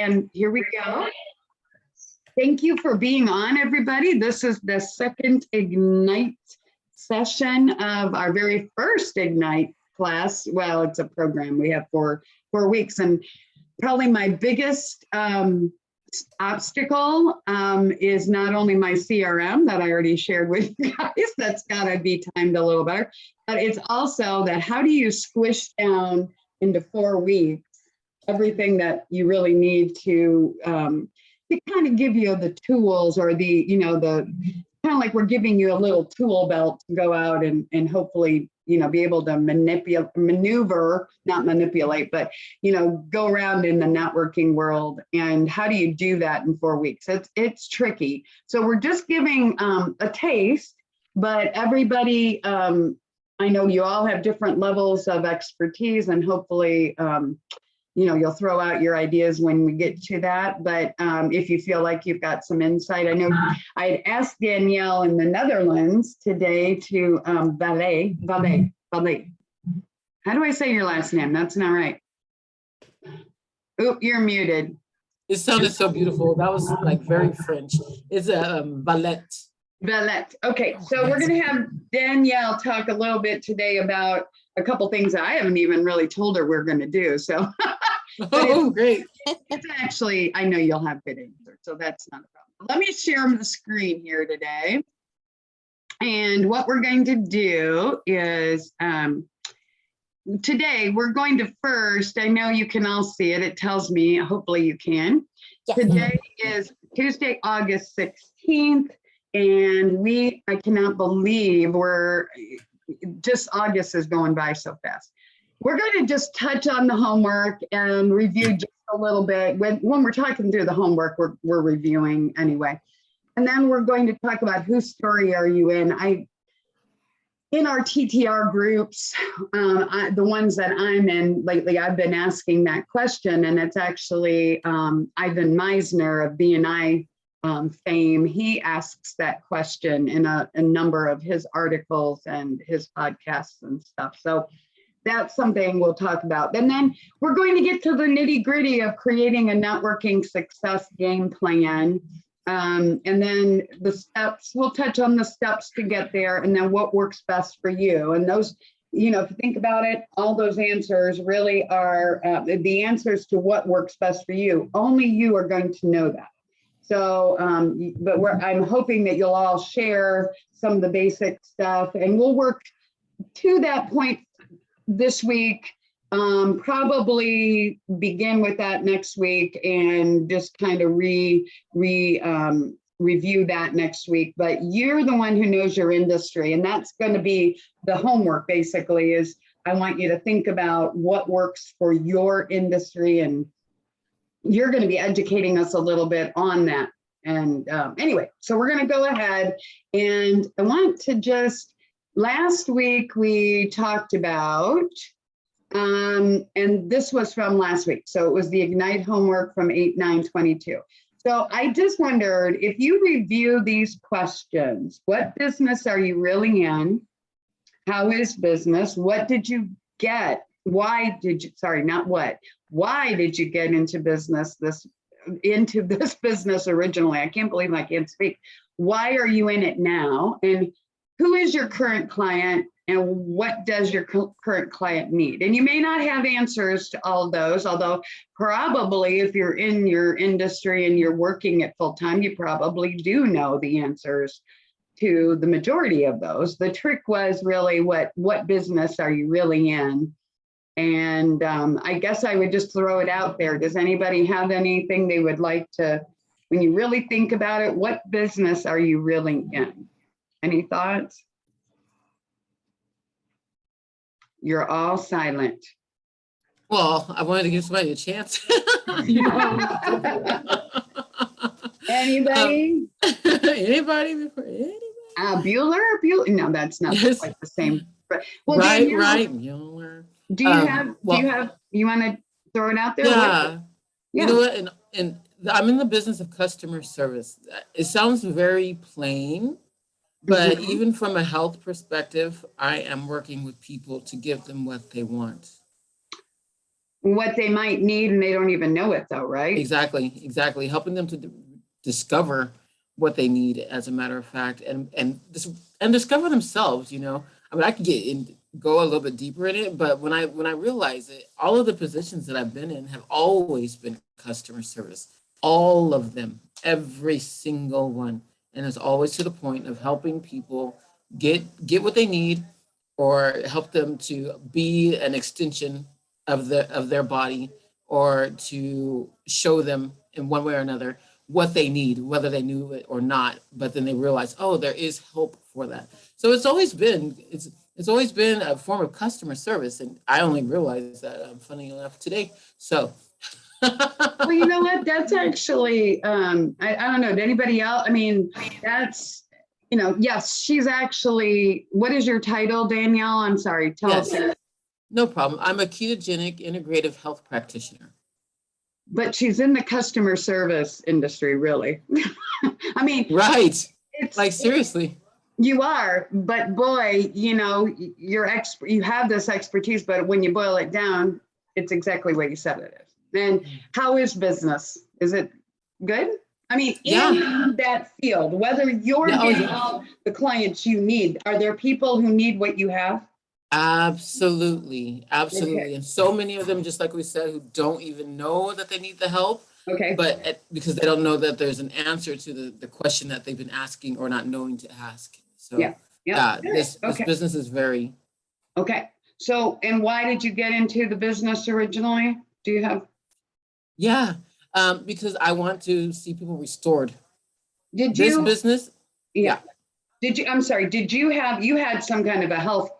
And here we go. Thank you for being on, everybody. This is the second Ignite session of our very first Ignite class. Well, it's a program. We have four weeks, and probably my biggest obstacle is not only my CRM that I already shared with you guys, that's got to be timed a little better, but it's also that how do you squish down into 4 weeks everything that you really need to kind of give you the tools, or the kind of like we're giving you a little tool belt to go out and hopefully be able to maneuver, not manipulate, but go around in the networking world. And how do you do that in 4 weeks? It's tricky. So we're just giving a taste, but everybody, I know you all have different levels of expertise, and hopefully you'll throw out your ideas when we get to that. But if you feel like you've got some insight, I know I had asked Danielle in the Netherlands today to Valet. How do I say your last name? That's not right. Oop, you're muted. It sounded so beautiful. That was like very French. It's a ballet. Ballet. Okay, so we're going to have Danielle talk a little bit today about a couple things that I haven't even really told her we're going to do. So, oh, great. It's actually, I know you'll have good answers, so that's not a problem. Let me share the screen here today. And what we're going to do is today we're going to first, I know you can all see it. It tells me, hopefully you can. Yes. Today is Tuesday, August 16th. And I cannot believe August is going by so fast. We're going to just touch on the homework and review just a little bit. When we're talking through the homework, we're reviewing anyway. And then we're going to talk about whose story are you in. In our TTR groups, the ones that I'm in lately, I've been asking that question, and it's actually Ivan Meisner of BNI fame. He asks that question in a number of his articles and his podcasts and stuff. So that's something we'll talk about. And then we're going to get to the nitty gritty of creating a networking success game plan. And then the steps, we'll touch on the steps to get there, and then what works best for you. And those, if you think about it, all those answers really are the answers to what works best for you. Only you are going to know that. So, but I'm hoping that you'll all share some of the basic stuff, and we'll work to that point this week, probably begin with that next week and just kind of review that next week. But you're the one who knows your industry, and that's going to be the homework basically. Is I want you to think about what works for your industry, and you're going to be educating us a little bit on that. And anyway, so we're going to go ahead, and I want to just, last week we talked about, and this was from last week. So it was the Ignite homework from 8/9/22. So I just wondered if you review these questions: what business are you really in? How is business? What did you get? Why did you, sorry, not what, why did you get into this business originally? I can't believe I can't speak. Why are you in it now? And who is your current client, and what does your current client need? And you may not have answers to all those, although probably if you're in your industry and you're working it full time, you probably do know the answers to the majority of those. The trick was really what business are you really in? And I guess I would just throw it out there. Does anybody have anything they would like to, when you really think about it, what business are you really in? Any thoughts? You're all silent. Well, I wanted to give somebody a chance. Anybody? Anybody? Bueller? No, that's not quite the same. Well, right, Bueller. Do you you want to throw it out there? Yeah. You know what? And I'm in the business of customer service. It sounds very plain, but even from a health perspective, I am working with people to give them what they want. what they might need and they don't even know it though, right? Exactly. Helping them to discover what they need, as a matter of fact, and discover themselves. I mean, I could go a little bit deeper in it, but when I realize it, all of the positions that I've been in have always been customer service, all of them, every single one, and it's always to the point of helping people get what they need, or help them to be an extension of their body, or to show them in one way or another what they need, whether they knew it or not. But then they realize, oh, there is hope for that. So it's always been a form of customer service, and I only realized that, funny enough, today. So. Well, you know what? That's actually, I don't know, did anybody else? I mean, that's, yes, she's actually, what is your title, Danielle? I'm sorry, tell us. Yes, no problem. I'm a ketogenic integrative health practitioner. But she's in the customer service industry, really. I mean, Right. it's Like, seriously. you are, but boy, you're expert, you have this expertise, but when you boil it down, it's exactly what you said it is. And how is business? Is it good? I mean, in that field, whether you're getting all the clients you need, are there people who need what you have? Absolutely. Okay. And so many of them, just like we said, who don't even know that they need the help, Okay. but because they don't know that there's an answer to the question that they've been asking or not knowing to ask. So this business is very. Okay. So, and why did you get into the business originally? Do you have? Yeah, because I want to see people restored. Did This you? business, Yeah. Did you? I'm sorry. Did you had some kind of a health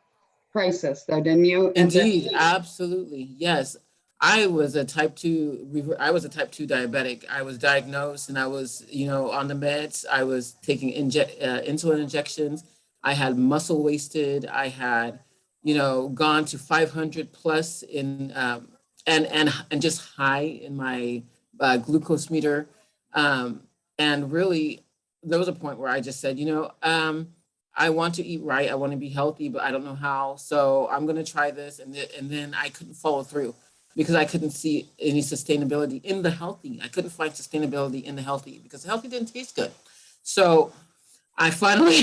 crisis though, didn't you? indeed, absolutely, yes. I was a type 2, I was a type 2 diabetic. I was diagnosed and I was, on the meds. I was taking insulin injections. I had muscle wasted. I had, gone to 500 plus in, and just high in my glucose meter. And really, there was a point where I just said, I want to eat right. I want to be healthy, but I don't know how. So I'm going to try this. And then I couldn't follow through because I couldn't see any sustainability in the healthy. I couldn't find sustainability in the healthy because the healthy didn't taste good. So I finally,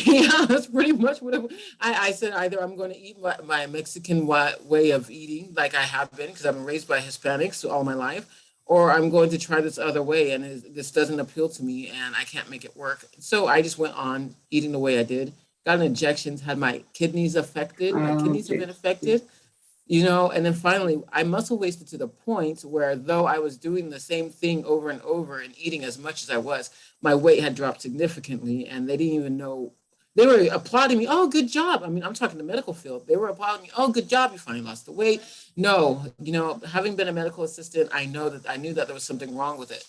that's pretty much what I said. Either I'm going to eat my Mexican way of eating like I have been, because I've been raised by Hispanics all my life, or I'm going to try this other way, and this doesn't appeal to me and I can't make it work. So I just went on eating the way I did, got injections, had my kidneys affected. My kidneys have been affected. And then finally I muscle wasted to the point where, though I was doing the same thing over and over and eating as much as I was, my weight had dropped significantly, and they didn't even know. They were applauding me. Oh, good job. I mean, I'm talking the medical field. They were applauding me. Oh, good job. You finally lost the weight. No, having been a medical assistant, I knew that there was something wrong with it.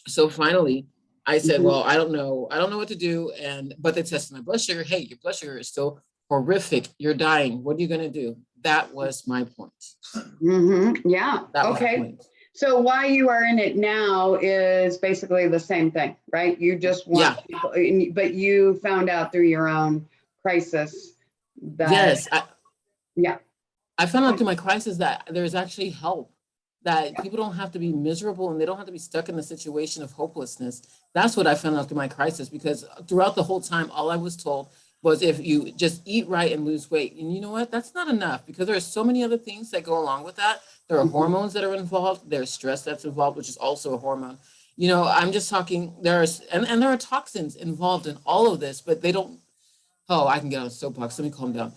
So finally I said, well, I don't know what to do. But they tested my blood sugar. Hey, your blood sugar is still horrific. You're dying. What are you going to do? That was my point. Yeah. That was the Okay. point. So why you are in it now is basically the same thing, right? You just want people, but you found out through your own crisis that. Yes. Yeah. I found out through my crisis that there's actually help, that people don't have to be miserable and they don't have to be stuck in a situation of hopelessness. That's what I found out through my crisis, because throughout the whole time, all I was told was, if you just eat right and lose weight. And you know what? That's not enough, because there are so many other things that go along with that. There are hormones that are involved. There's stress that's involved, which is also a hormone. I'm just talking, there are toxins involved in all of this, but they don't. Oh, I can get on a soapbox. Let me calm down.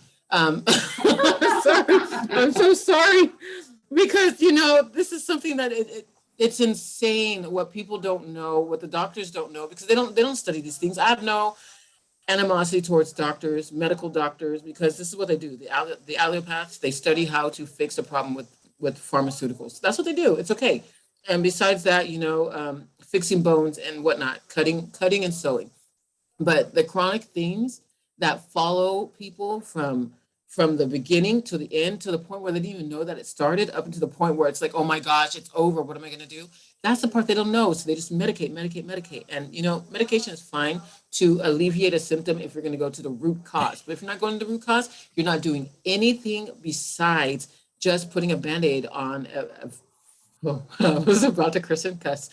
Sorry. I'm so sorry, because this is something that it's insane what people don't know, what the doctors don't know, because they don't study these things. I have no animosity towards doctors, medical doctors, because this is what they do. The allopaths, they study how to fix a problem with pharmaceuticals. That's what they do. It's okay. And besides that, fixing bones and whatnot, cutting and sewing. But the chronic things that follow people from the beginning to the end, to the point where they didn't even know that it started, up into the point where it's like, oh my gosh, it's over. What am I going to do? That's the part they don't know. So they just medicate. And, medication is fine to alleviate a symptom if you're going to go to the root cause. But if you're not going to the root cause, you're not doing anything besides just putting a Band-Aid on oh, I was about to curse and cuss.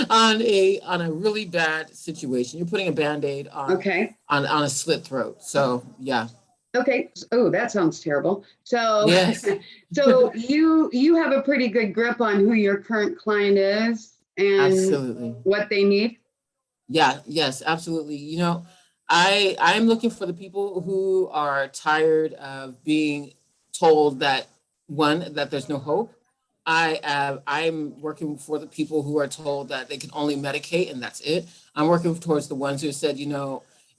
On a really bad situation. You're putting a Band-Aid Okay. on a slit throat. So yeah. Okay. Oh, that sounds terrible. So, Yes. so you have a pretty good grip on who your current client is and Absolutely. what they need. Yeah, yes, absolutely. I'm looking for the people who are tired of being told that one, that there's no hope. I'm working for the people who are told that they can only medicate and that's it. I'm working towards the ones who said,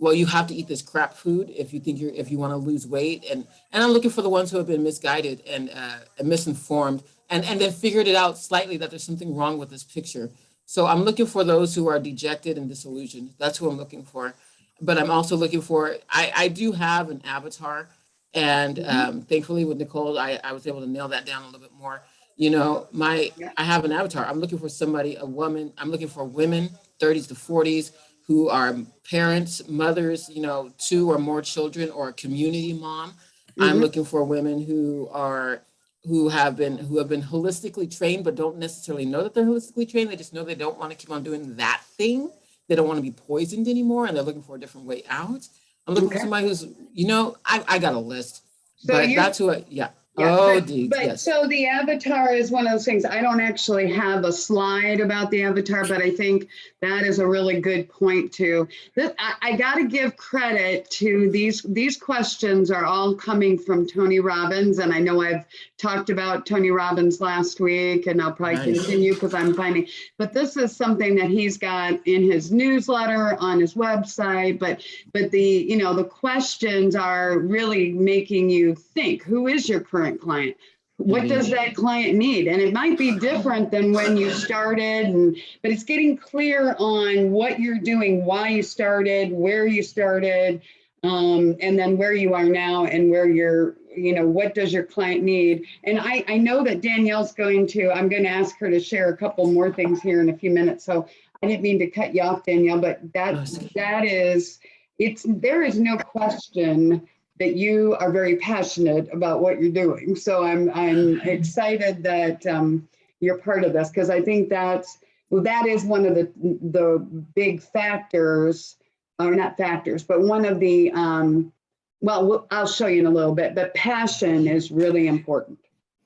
well, you have to eat this crap food if you want to lose weight. And I'm looking for the ones who have been misguided and misinformed and then figured it out slightly that there's something wrong with this picture. So I'm looking for those who are dejected and disillusioned. That's who I'm looking for. But I'm also looking for, I do have an avatar. And thankfully with Nicole, I was able to nail that down a little bit more. Yeah. I have an avatar. I'm looking for somebody, a woman. I'm looking for women, 30s to 40s, who are parents, mothers, 2 or more children, or a community mom. I'm Mhm. looking for women who have been holistically trained but don't necessarily know that they're holistically trained. They just know they don't want to keep on doing that thing. They don't want to be poisoned anymore and they're looking for a different way out. I'm looking for Okay. somebody who's, I got a list, So but you're that's who I, yeah. Yeah, Oh, deeds, but yes. so the avatar is one of those things. I don't actually have a slide about the avatar, but I think that is a really good point too. I got to give credit to these questions are all coming from Tony Robbins, and I know I've talked about Tony Robbins last week, and I'll probably Nice. continue because I'm finding. But this is something that he's got in his newsletter on his website. But the questions are really making you think. Who is your current client? What does that client need? And it might be different than when you started, but it's getting clear on what you're doing, why you started, where you started, and then where you are now and where what does your client need? And I know that I'm going to ask her to share a couple more things here in a few minutes. So I didn't mean to cut you off, Danielle, but there is no question that you are very passionate about what you're doing. So I'm excited that you're part of this because I think that is one of the big factors, or not factors, but one of the I'll show you in a little bit. But passion is really important.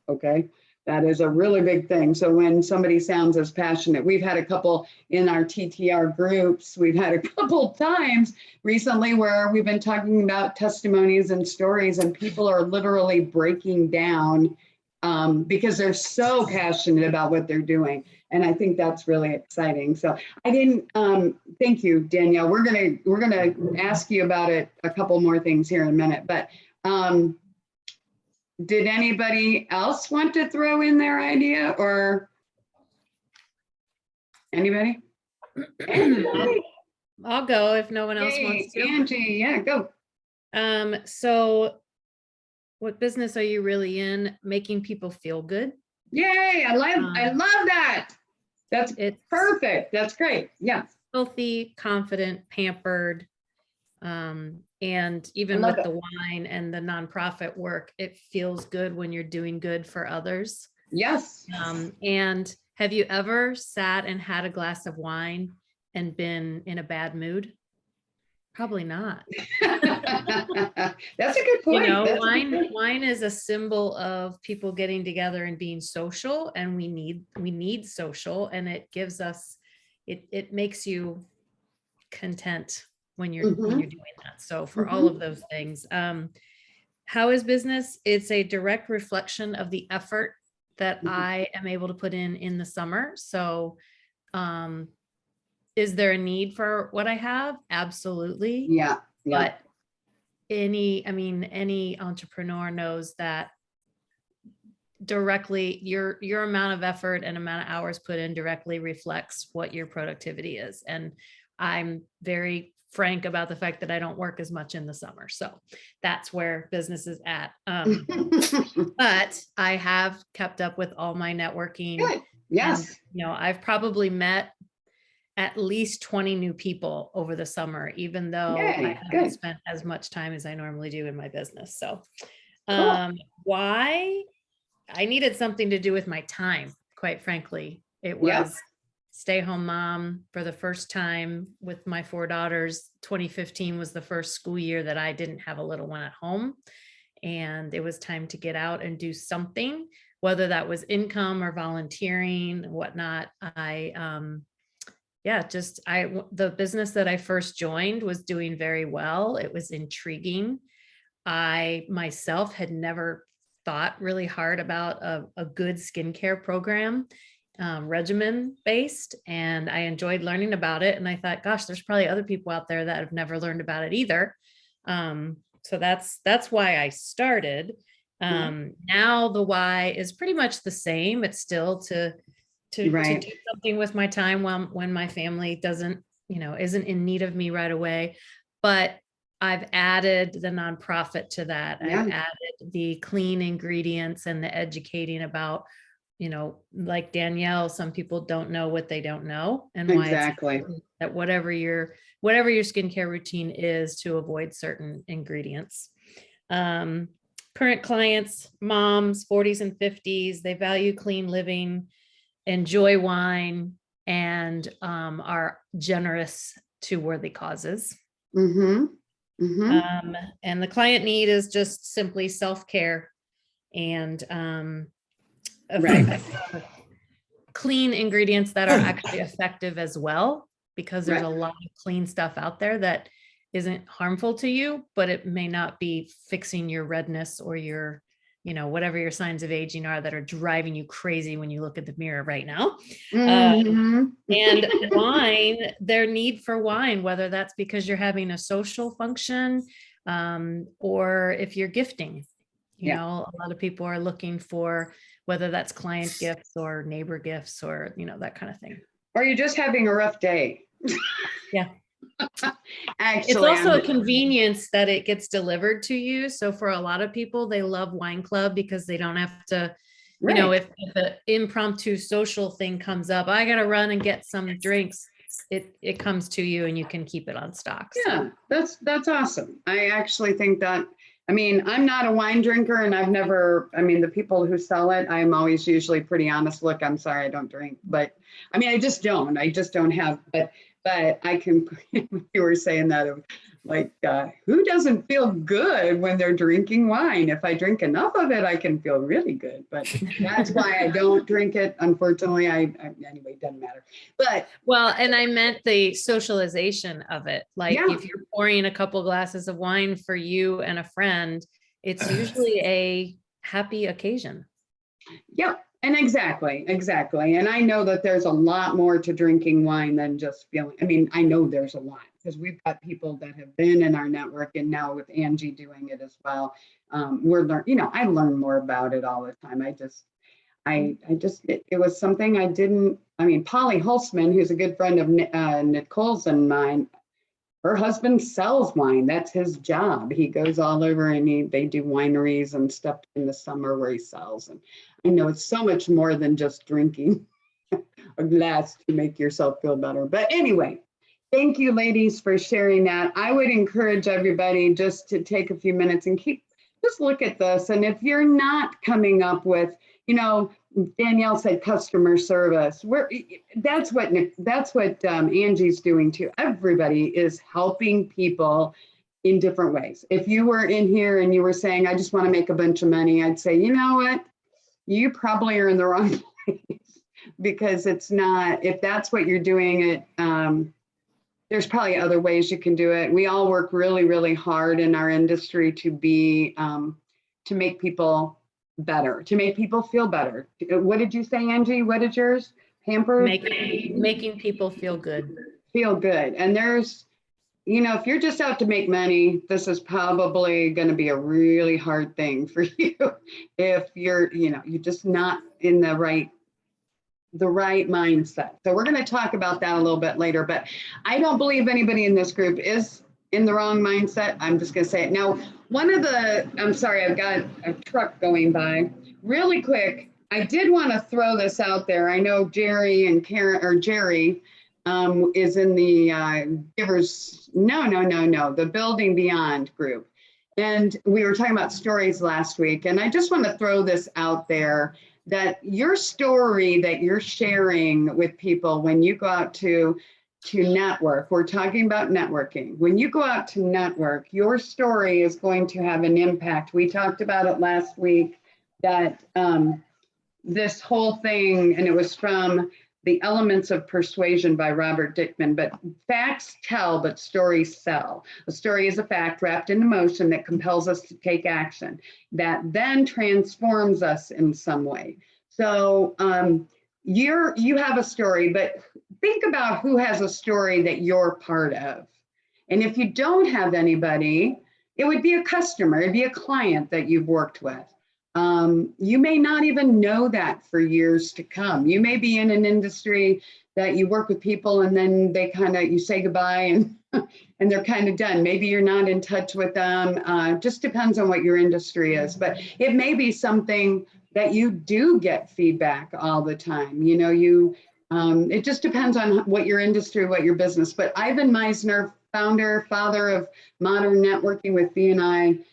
Okay. That is a really big thing. So when somebody sounds as passionate, we've had a couple in our TTR groups, we've had a couple times recently where we've been talking about testimonies and stories, and people are literally breaking down because they're so passionate about what they're doing. And I think that's really exciting. So thank you, Danielle. We're gonna ask you about it, a couple more things here in a minute, but did anybody else want to throw in their idea or anybody? I'll go if no one else Hey, wants to. Angie, yeah, go. So what business are you really in? Making people feel good. Yay, I love that. That's It's perfect. That's great. Yeah. healthy, confident, pampered. And even love with it. the wine and the nonprofit work, it feels good when you're doing good for others. Yes. And have you ever sat and had a glass of wine and been in a bad mood? Probably not. That's a good point. Wine is a symbol of people getting together and being social, and we need social, and it gives us, it makes you content when you're doing that. So for all of those things, how is business? It's a direct reflection of the effort that I am able to put in the summer. So is there a need for what I have? Absolutely. Yeah. But any entrepreneur knows that directly your amount of effort and amount of hours put in directly reflects what your productivity is. And I'm very frank about the fact that I don't work as much in the summer. So that's where business is at. But I have kept up with all my networking. Good. Yes. And, I've probably met at least 20 new people over the summer, even though I haven't spent as much time as I normally do in my business. So Cool. Why? I needed something to do with my time, quite frankly. It Yep. was stay-home mom for the first time with my 4 daughters. 2015 was the first school year that I didn't have a little one at home. And it was time to get out and do something, whether that was income or volunteering, whatnot. The business that I first joined was doing very well. It was intriguing. I myself had never thought really hard about a good skincare program, regimen based, and I enjoyed learning about it. And I thought, gosh, there's probably other people out there that have never learned about it either. So that's why I started. Now the why is pretty much the same. It's still to Right. do something with my time when my family doesn't, isn't in need of me right away. But I've added the nonprofit to that. Yeah. I've added the clean ingredients and the educating about, like Danielle, some people don't know what they don't know, and why it's Exactly. important that whatever your skincare routine is, to avoid certain ingredients. Current clients, moms, 40s and 50s, they value clean living, enjoy wine, and are generous to worthy causes. Mm-hmm. Mm-hmm. And the client need is just simply self-care and Right. clean ingredients that are actually effective as well, because there's Right. a lot of clean stuff out there that isn't harmful to you, but it may not be fixing your redness or your, whatever your signs of aging are that are driving you crazy when you look at the mirror right now. Mm-hmm. And wine, their need for wine, whether that's because you're having a social function, or if you're gifting, Yeah. a lot of people are looking for, whether that's client gifts or neighbor gifts or, that kind of thing. Or you're just having a rough day. Yeah. Actually, It's also a convenience that it gets delivered to you. So for a lot of people, they love Wine Club because they don't have to, right. if an impromptu social thing comes up, I got to run and get some drinks. It comes to you and you can keep it on stock. Yeah, that's awesome. I actually think that, I'm not a wine drinker and I've never, the people who sell it, I'm always usually pretty honest. Look, I'm sorry, I don't drink, but I just don't have, but I can, you were saying that of like, who doesn't feel good when they're drinking wine? If I drink enough of it, I can feel really good, but that's why I don't drink it. Unfortunately, anyway, it doesn't matter. But well, and I meant the socialization of it. Like if you're pouring a couple glasses of wine for you and a friend, it's usually a happy occasion. Yep. And exactly. And I know that there's a lot more to drinking wine than just feeling, I know there's a lot because we've got people that have been in our network and now with Angie doing it as well. We're learning, I learn more about it all the time. It was something I didn't, Polly Holzman, who's a good friend of Nicole's and mine, her husband sells wine. That's his job. He goes all over and they do wineries and stuff in the summer where he sells. And I know it's so much more than just drinking a glass to make yourself feel better. But anyway, thank you, ladies, for sharing that. I would encourage everybody just to take a few minutes and just look at this. And if you're not coming up with, Danielle said customer service. That's what Angie's doing too. Everybody is helping people in different ways. If you were in here and you were saying, I just want to make a bunch of money, I'd say, you know what? You probably are in the wrong place because it's not, if that's what you're doing, there's probably other ways you can do it. We all work really, really hard in our industry to make people better, to make people feel better. What did you say, Angie? What is yours? Pampered? Making people feel good. Feel good. And there's, if you're just out to make money, this is probably going to be a really hard thing for you. If you're just not in the right mindset. So we're going to talk about that a little bit later, but I don't believe anybody in this group is in the wrong mindset. I'm just going to say it. Now, I'm sorry, I've got a truck going by really quick. I did want to throw this out there. I know Jerry and Karen, or Jerry is in the the Building Beyond group. And we were talking about stories last week, and I just want to throw this out there that your story that you're sharing with people when you go out to network, we're talking about networking. When you go out to network, your story is going to have an impact. We talked about it last week that this whole thing, and it was from The Elements of Persuasion by Robert Dickman, but facts tell, but stories sell. A story is a fact wrapped in emotion that compels us to take action, that then transforms us in some way. So you have a story, but think about who has a story that you're part of. And if you don't have anybody, it would be a customer, it'd be a client that you've worked with. You may not even know that for years to come. You may be in an industry that you work with people and then they kind of, you say goodbye and, and they're kind of done. Maybe you're not in touch with them. Just depends on what your industry is, but it may be something that you do get feedback all the time. You know, it just depends on what your industry, what your business, but Ivan Misner, father of modern networking with BNI,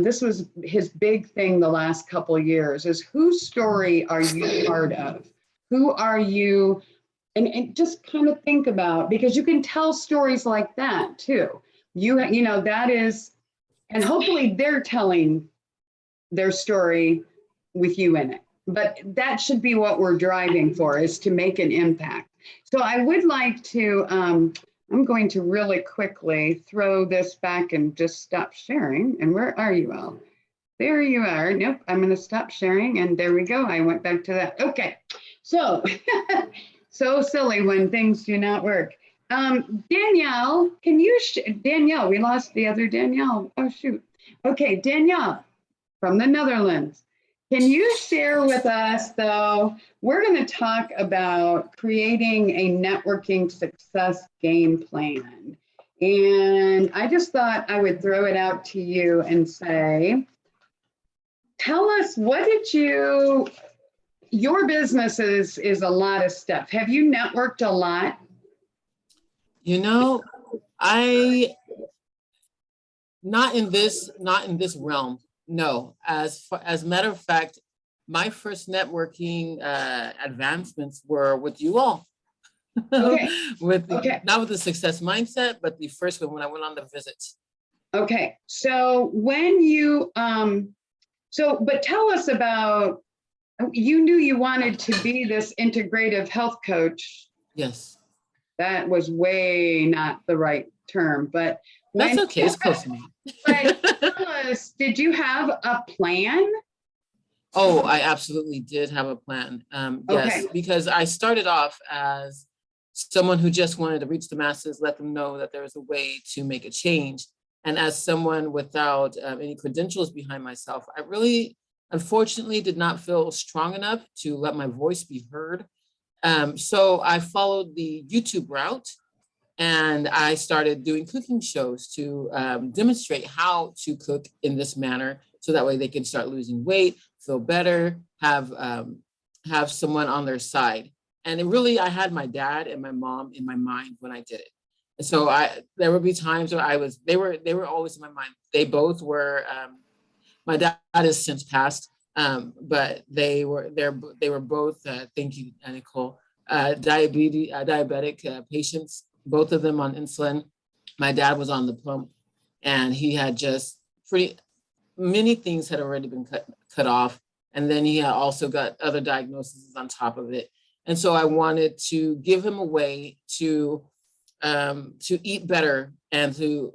this was his big thing the last couple of years is whose story are you part of? Who are you? And just kind of think about, because you can tell stories like that too. You know, that is, and hopefully they're telling their story with you in it. But that should be what we're driving for, is to make an impact. So I would like to, I'm going to really quickly throw this back and just stop sharing. And where are you all? There you are. Nope, I'm going to stop sharing. And there we go. I went back to that. Okay. So, so silly when things do not work. Danielle, can you, Danielle, we lost the other Danielle. Oh, shoot. Okay, Danielle from the Netherlands. Can you share with us, though, we're going to talk about creating a networking success game plan. And I just thought I would throw it out to you and say, tell us, what did your business is a lot of stuff. Have you networked a lot? You know, not in this realm. No, as a matter of fact, my first networking advancements were with you all. Okay. Not with the success mindset, but the first one when I went on the visits. Okay, so when you, but tell us about, you knew you wanted to be this integrative health coach. Yes. That was way not the right term, but that's okay. It's close enough. But tell us, did you have a plan? Oh, I absolutely did have a plan. Yes, because I started off as someone who just wanted to reach the masses, let them know that there was a way to make a change. And as someone without any credentials behind myself, I really, unfortunately, did not feel strong enough to let my voice be heard. So I followed the YouTube route. And I started doing cooking shows to demonstrate how to cook in this manner, so that way they can start losing weight, feel better, have someone on their side. And I had my dad and my mom in my mind when I did it. And so there would be times where they were always in my mind. They both were. My dad has since passed, but they were both. Thank you, Nicole. Diabetic patients. Both of them on insulin. My dad was on the pump, and he had just many things had already been cut off. And then he had also got other diagnoses on top of it. And so I wanted to give him a way to eat better and to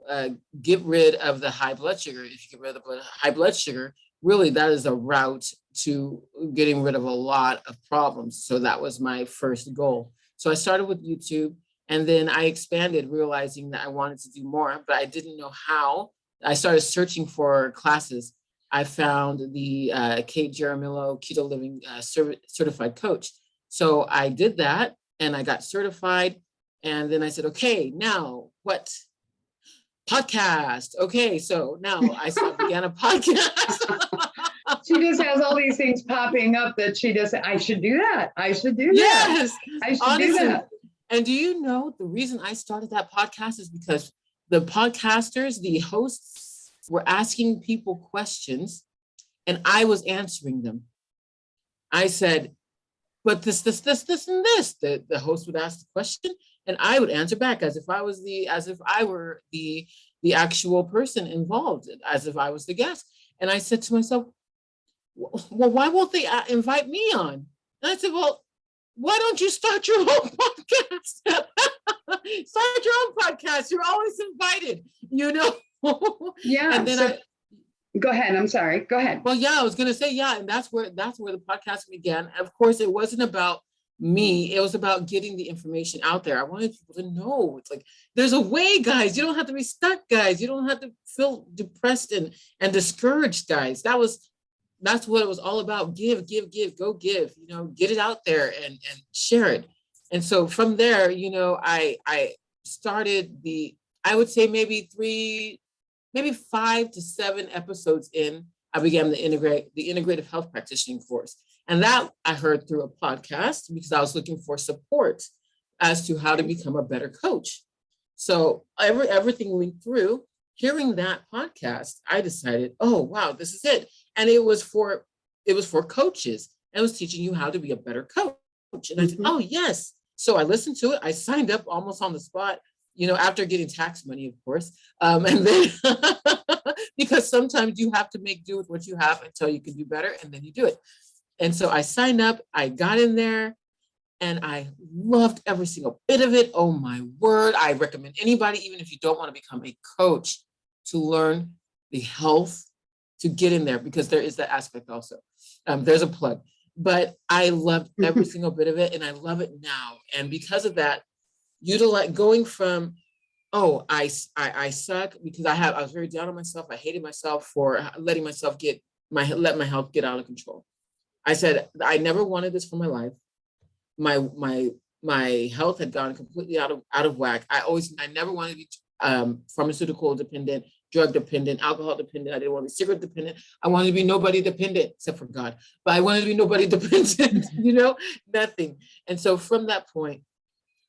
get rid of the high blood sugar. If you get rid of the high blood sugar, really that is a route to getting rid of a lot of problems. So that was my first goal. So I started with YouTube. And then I expanded, realizing that I wanted to do more, but I didn't know how. I started searching for classes. I found the Kate Jaramillo Keto Living Certified Coach. So I did that and I got certified. And then I said, okay, now what? Podcast. Okay, so now I began a podcast. She just has all these things popping up that she just, I should do that. I should do that. Yes, I should do that. And do you know the reason I started that podcast is because the podcasters, the hosts, were asking people questions and I was answering them. I said, but this, and this. The host would ask the question and I would answer back as if I were the actual person involved, as if I was the guest. And I said to myself, well, why won't they invite me on? And I said, well, why don't you start your own podcast? Start your own podcast. You're always invited, you know? Yeah. And then Go ahead. I'm sorry. Go ahead. well, yeah, I was going to say, yeah. And that's where the podcast began. Of course, it wasn't about me. It was about getting the information out there. I wanted people to know. It's like, there's a way, guys. You don't have to be stuck, guys. You don't have to feel depressed and discouraged, guys. That's what it was all about. Give, go give, you know, get it out there and share it. And so from there, you know, I started I would say maybe 5 to 7 episodes in, I began the integrative health practitioning course. And that I heard through a podcast because I was looking for support as to how to become a better coach. So everything went through. Hearing that podcast, I decided, oh, wow, this is it. And it was for coaches. And it was teaching you how to be a better coach. And I said, oh, yes. So I listened to it. I signed up almost on the spot, you know, after getting tax money, of course. And then because sometimes you have to make do with what you have until you can do better. And then you do it. And so I signed up, I got in there and I loved every single bit of it. Oh my word. I recommend anybody, even if you don't want to become a coach, to learn the health, to get in there, because there is that aspect also. There's a plug, but I loved every single bit of it and I love it now. And because of that, going from, oh, I suck because I was very down on myself. I hated myself for letting myself let my health get out of control. I said, I never wanted this for my life. My health had gone completely out of whack. I never wanted to be pharmaceutical dependent, drug dependent, alcohol dependent. I didn't want to be cigarette dependent. I wanted to be nobody dependent except for God, but I wanted to be nobody dependent, you know, nothing. And so from that point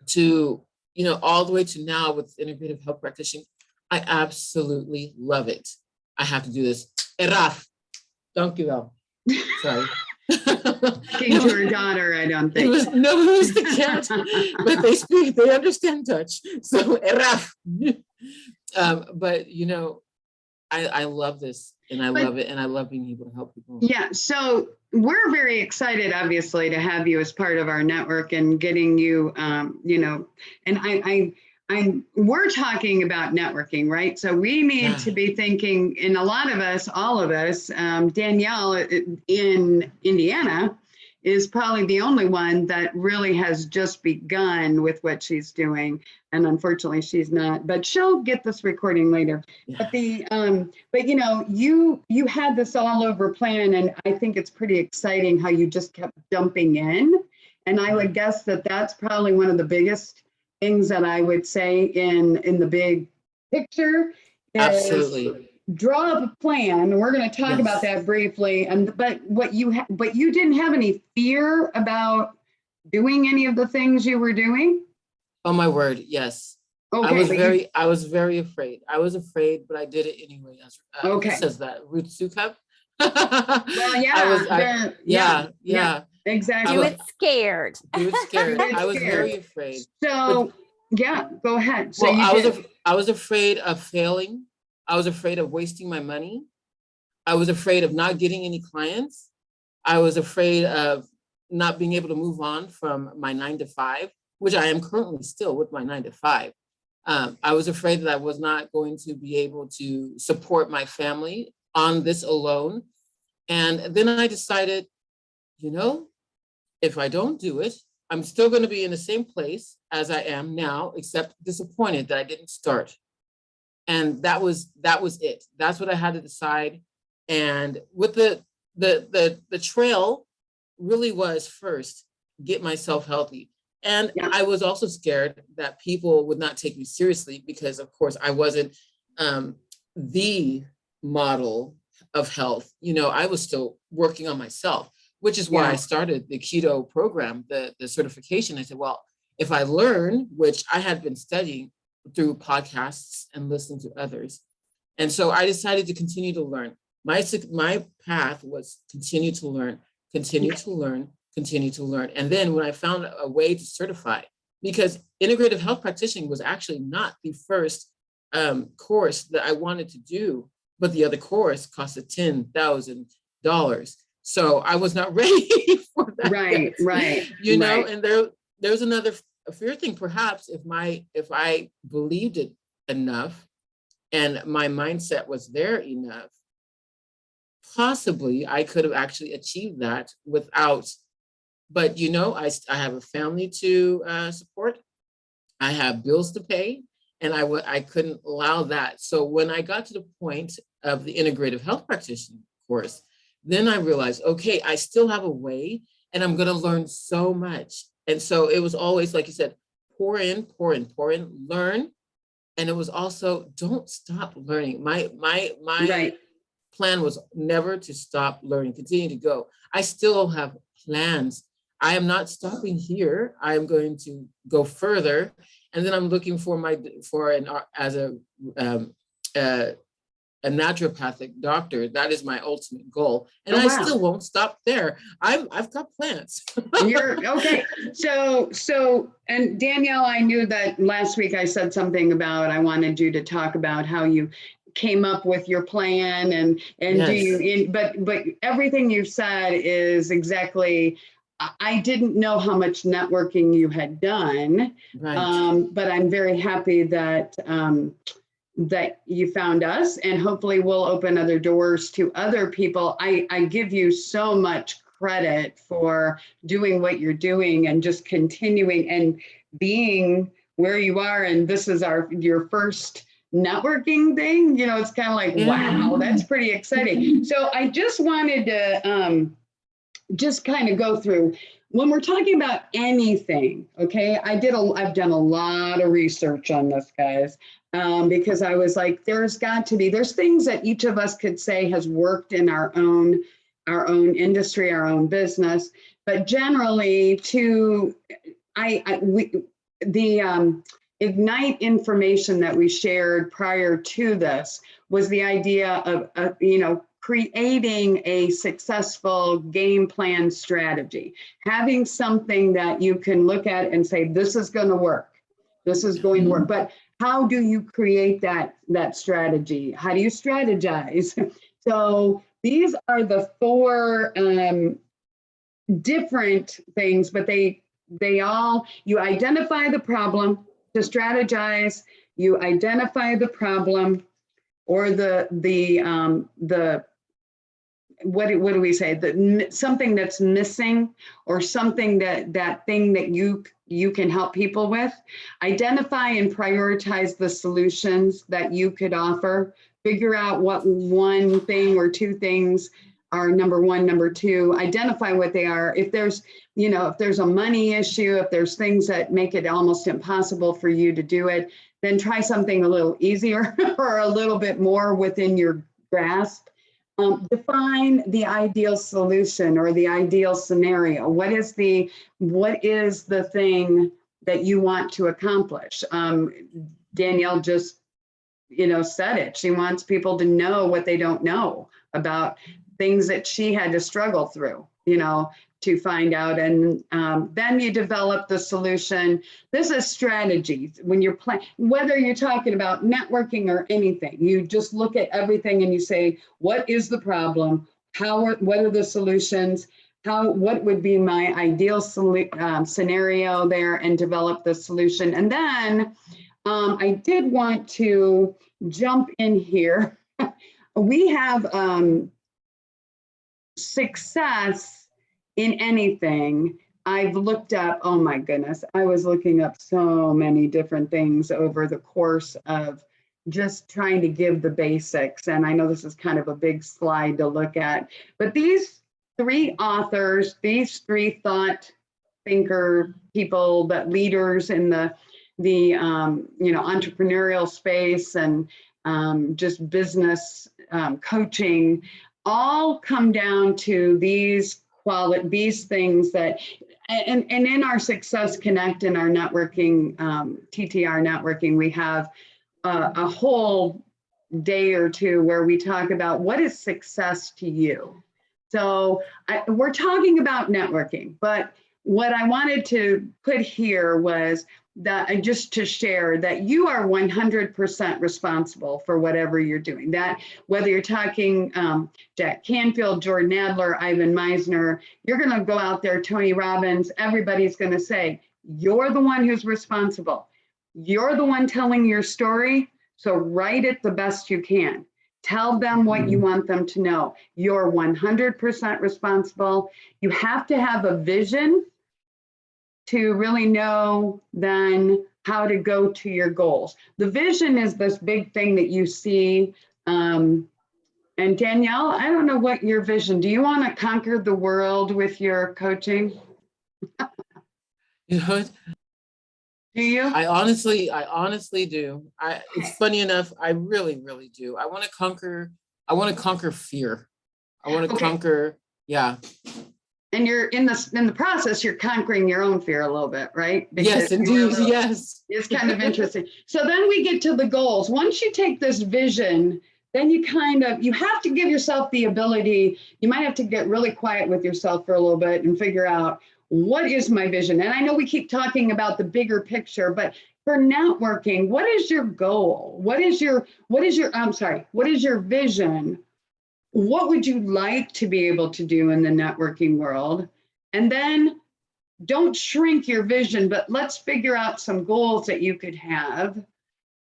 to, you know, all the way to now with integrative health practitioning, I absolutely love it. I have to do this. Eraf. Thank you. Sorry. Talking to her daughter, I don't think. It was the cat, but they understand Dutch. So Eraf. But you know, I love this and I love it and I love being able to help people. Yeah, so we're very excited, obviously, to have you as part of our network and getting you, you know, and we're talking about networking, right? So we need to be thinking, and a lot of us, all of us, Danielle in Indiana is probably the only one that really has just begun with what she's doing. And unfortunately she's not, but she'll get this recording later. Yeah. But you know, you had this all over plan, and I think it's pretty exciting how you just kept dumping in. And I would guess that that's probably one of the biggest things that I would say in the big picture. Absolutely. Draw up a plan. We're going to talk about that briefly. But you didn't have any fear about doing any of the things you were doing? Oh my word, yes. Okay, I was very afraid. I was afraid, but I did it anyway. Okay. Who says that? Ruth Sukap? Well, yeah. Yeah. Exactly. Do it scared. Do it scared. I was very afraid. So, go ahead. So I was afraid of failing. I was afraid of wasting my money. I was afraid of not getting any clients. I was afraid of not being able to move on from my 9-to-5, which I am currently still with my 9-to-5. I was afraid that I was not going to be able to support my family on this alone. And then I decided, you know, if I don't do it, I'm still going to be in the same place as I am now, except disappointed that I didn't start. And that was it. That's what I had to decide. And with the trail really was first get myself healthy. And I was also scared that people would not take me seriously because, of course, I wasn't the model of health. You know, I was still working on myself, which is why I started the keto program, the certification. I said, well, if I learn, which I had been studying through podcasts and listening to others, And so I decided to continue to learn. My path was continue to learn, continue to learn, continue to learn. And then when I found a way to certify, because integrative health practitioning was actually not the first course that I wanted to do, but the other course costed $10,000. So I was not ready for that. Right, yet, right. You know, right. and there's another fear thing, perhaps if I believed it enough and my mindset was there enough, possibly I could have actually achieved that without, but you know, I have a family to support. I have bills to pay, and I couldn't allow that. So when I got to the point of the integrative health practitioner course, then I realized, okay, I still have a way, and I'm going to learn so much. And so it was always, like you said, pour in, pour in, pour in, learn. And it was also, don't stop learning. My Right. plan was never to stop learning, continue to go. I still have plans. I am not stopping here. I am going to go further. And then I'm looking for a naturopathic doctor. That is my ultimate goal. And Oh, I wow. still won't stop there. I've got plans. You're okay. So, and Danielle, I knew that last week I said something about, I wanted you to talk about how you came up with your plan and do you, but everything you've said is exactly, I didn't know how much networking you had done. Right. But I'm very happy that, that you found us, and hopefully we'll open other doors to other people. I give you so much credit for doing what you're doing and just continuing and being where you are. And this is your first networking thing. You know, it's kind of like, wow, that's pretty exciting. So I just wanted to just kind of go through when we're talking about anything. Okay, I've done a lot of research on this, guys, because I was like, there's things that each of us could say has worked in our own industry, our own business, but generally the Ignite information that we shared prior to this was the idea of creating a successful game plan strategy, having something that you can look at and say, this is going to work. This is going to work. But how do you create that strategy? How do you strategize? So these are the four different things, but they all, you identify the problem to strategize, you identify the problem or what do we say? Something that's missing or something that thing that you can help people with. Identify and prioritize the solutions that you could offer. Figure out what one thing or two things are number one, number two. Identify what they are. If there's a money issue, if there's things that make it almost impossible for you to do it, then try something a little easier or a little bit more within your grasp. Define the ideal solution or the ideal scenario. What is the thing that you want to accomplish? Danielle just, said it. She wants people to know what they don't know about things that she had to struggle through, to find out. And then you develop the solution. This is strategy. When you're playing, whether you're talking about networking or anything, you just look at everything and you say, what is the problem? What are the solutions? What would be my ideal scenario there, and develop the solution. And then I did want to jump in here. We have success in anything. I've looked up, oh my goodness, I was looking up so many different things over the course of just trying to give the basics. And I know this is kind of a big slide to look at, but these three authors, these three thought thinker people, that leaders in the entrepreneurial space and just business coaching, all come down to these things that, and in our Success Connect and our networking, TTR networking, we have a whole day or two where we talk about what is success to you. So we're talking about networking, but what I wanted to put here was that just to share that you are 100% responsible for whatever you're doing. That whether you're talking Jack Canfield, Jordan Adler, Ivan Meisner, you're going to go out there, Tony Robbins, everybody's going to say, you're the one who's responsible. You're the one telling your story. So write it the best you can. Tell them what you want them to know. You're 100% responsible. You have to have a vision to really know then how to go to your goals. The vision is this big thing that you see. And Danielle, I don't know what your vision, do you want to conquer the world with your coaching? You know what? Do you? I honestly do. It's funny enough, I really, really do. I want to conquer fear. I want to Okay. conquer, yeah. And you're in the process, you're conquering your own fear a little bit, right? Yes, Because you were a indeed, little- yes. It's kind of interesting. So then we get to the goals. Once you take this vision, then you have to give yourself the ability, you might have to get really quiet with yourself for a little bit and figure out, what is my vision? And I know we keep talking about the bigger picture, but for networking, what is your goal? What is your vision? What would you like to be able to do in the networking world? And then don't shrink your vision, but let's figure out some goals that you could have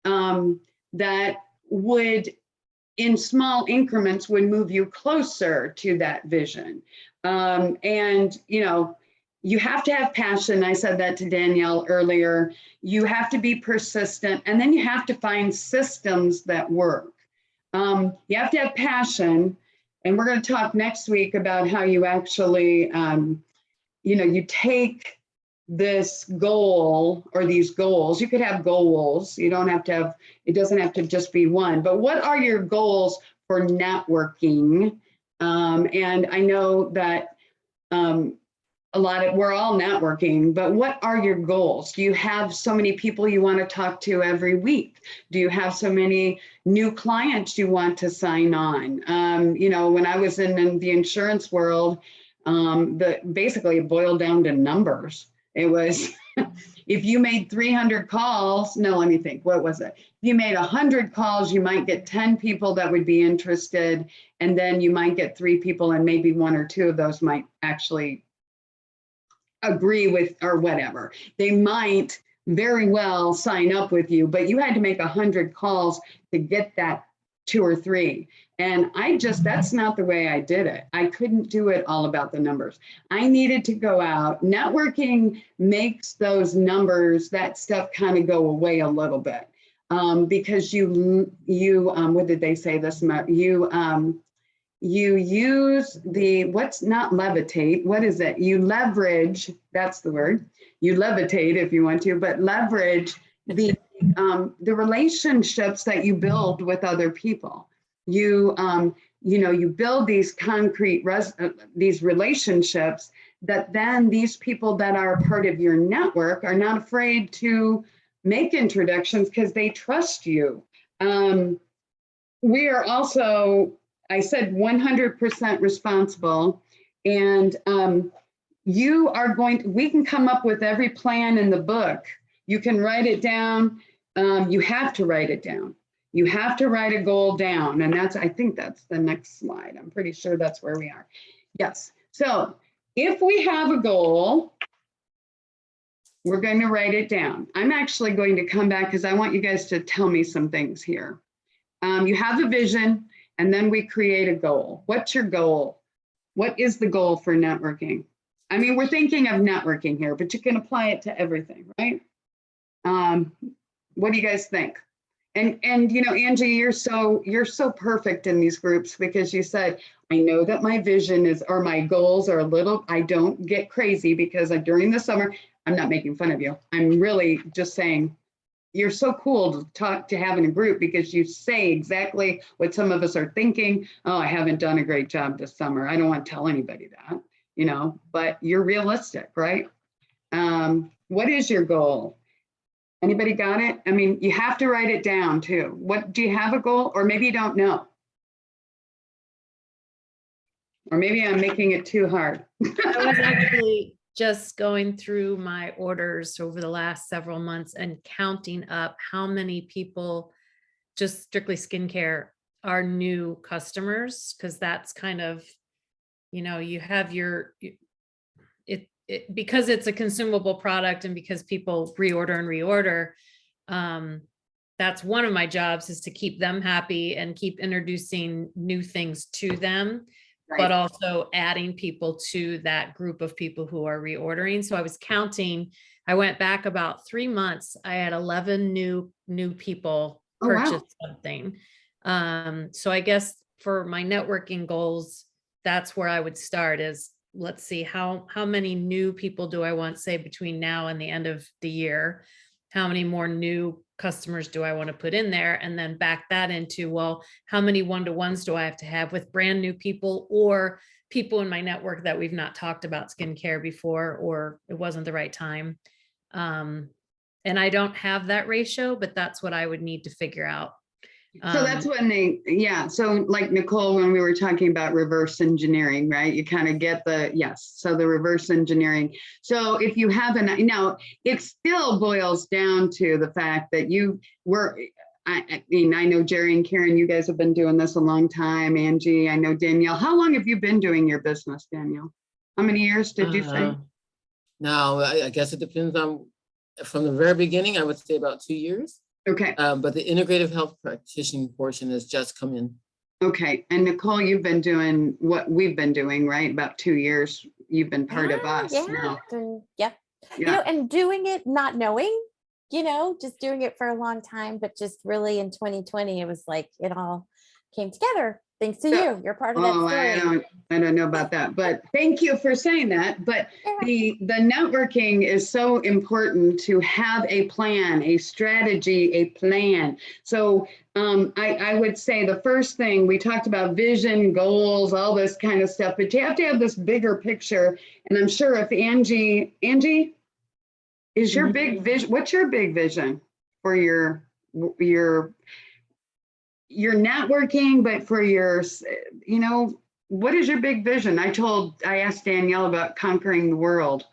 that would, in small increments, would move you closer to that vision. And, you have to have passion. I said that to Danielle earlier. You have to be persistent, and then you have to find systems that work. You have to have passion, and we're going to talk next week about how you actually, you take this goal or these goals. You could have goals. You don't have to have, it doesn't have to just be one, but what are your goals for networking? And I know that we're all networking, but what are your goals? Do you have so many people you want to talk to every week? Do you have so many new clients you want to sign on? When I was in the insurance world, basically it boiled down to numbers. It was, if you made 300 calls, no, let me think, what was it? If you made 100 calls, you might get 10 people that would be interested, and then you might get 3 people, and maybe 1 or 2 of those might actually agree with or whatever. They might very well sign up with you, but you had to make 100 calls to get that 2 or 3. And that's not the way I did it. I couldn't do it all about the numbers. I needed to go out. Networking makes those numbers, that stuff kind of go away a little bit because you what did they say this? You use what's not levitate, what is it? You leverage, that's the word. You levitate if you want to, but leverage the relationships that you build with other people. You build these concrete these relationships that then these people that are part of your network are not afraid to make introductions because they trust you. We are also, I said 100% responsible, and we can come up with every plan in the book. You can write it down. You have to write it down. You have to write a goal down. And I think that's the next slide. I'm pretty sure that's where we are. Yes. So if we have a goal, we're going to write it down. I'm actually going to come back because I want you guys to tell me some things here. You have a vision, and then we create a goal. What's your goal? What is the goal for networking? I mean, we're thinking of networking here, but you can apply it to everything, right? What do you guys think? And Angie, you're so perfect in these groups because you said, I know that my vision or my goals are I don't get crazy because during the summer, I'm not making fun of you. I'm really just saying, you're so cool to have in a group because you say exactly what some of us are thinking. Oh, I haven't done a great job this summer. I don't want to tell anybody that, but you're realistic, right? What is your goal? Anybody got it? I mean, you have to write it down too. What, do you have a goal? Or maybe you don't know. Or maybe I'm making it too hard. I was actually just going through my orders over the last several months and counting up how many people, just strictly skincare, are new customers, because that's kind of, you have your, because it's a consumable product and because people reorder and reorder, that's one of my jobs, is to keep them happy and keep introducing new things to them, but also adding people to that group of people who are reordering. So I was counting, I went back about 3 months, I had 11 new people purchase something. So I guess for my networking goals, that's where I would start, is let's see how many new people do I want, say, between now and the end of the year? How many more new customers do I want to put in there? And then back that into, well, how many one-to-ones do I have to have with brand new people or people in my network that we've not talked about skincare before, or it wasn't the right time. And I don't have that ratio, but that's what I would need to figure out. So that's when so like Nicole, when we were talking about reverse engineering, right? You kind of get so the reverse engineering. So if you have now it still boils down to the fact that I mean, I know Jerry and Karen, you guys have been doing this a long time. Angie, I know Danielle. How long have you been doing your business, Danielle? How many years did you say? No, I guess it depends on, from the very beginning, I would say about 2 years. Okay. But the integrative health practitioner portion has just come in. Okay. And Nicole, you've been doing what we've been doing, right? About 2 years. You've been part of us. Yeah. Yeah. And doing it, not knowing, just doing it for a long time, but just really in 2020, it was like, it all came together. Thanks to you. You're part of that story. I don't know about that, but thank you for saying that. But the networking is so important, to have a plan, a strategy, a plan. So I would say the first thing, we talked about vision, goals, all this kind of stuff, but you have to have this bigger picture. And I'm sure if Angie, is your big vision, what's your big vision for your networking, but for your, what is your big vision? I asked Danielle about conquering the world,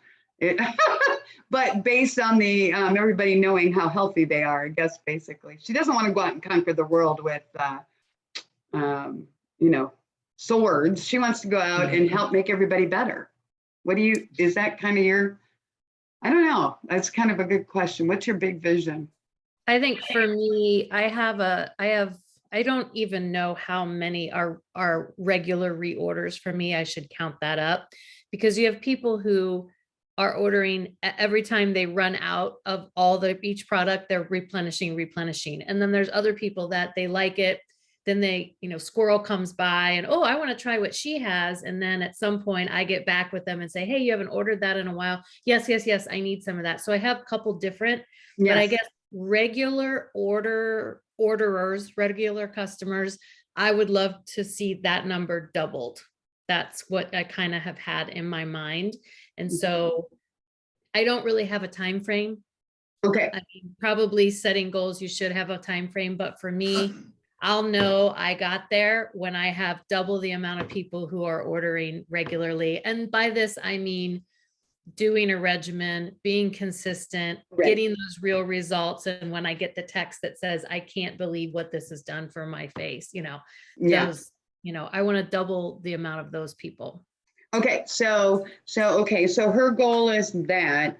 but based on the everybody knowing how healthy they are, I guess, basically. She doesn't want to go out and conquer the world with, swords. She wants to go out and help make everybody better. Is that kind of your, I don't know. That's kind of a good question. What's your big vision? I think for me, I don't even know how many are regular reorders for me. I should count that up, because you have people who are ordering every time they run out of each product, they're replenishing. And then there's other people that they like it. Then they, squirrel comes by and, oh, I want to try what she has. And then at some point I get back with them and say, hey, you haven't ordered that in a while. Yes. I need some of that. So I have a couple different, but I guess regular orderers, regular customers, I would love to see that number doubled. That's what I kind of have had in my mind. And so I don't really have a time frame. Okay. I mean, probably setting goals, you should have a time frame, but for me, I'll know I got there when I have double the amount of people who are ordering regularly. And by this, I mean doing a regimen, being consistent, getting those real results. And when I get the text that says, I can't believe what this has done for my face, I want to double the amount of those people. Okay. So her goal is that,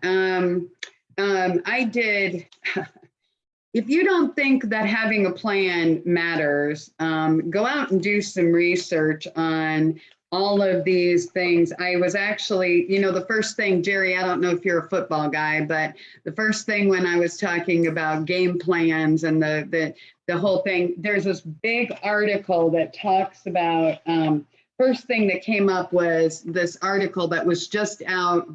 if you don't think that having a plan matters, go out and do some research on all of these things. I was actually, the first thing, Jerry, I don't know if you're a football guy, but the first thing when I was talking about game plans and the whole thing, there's this big article that talks about, first thing that came up was this article that was just out,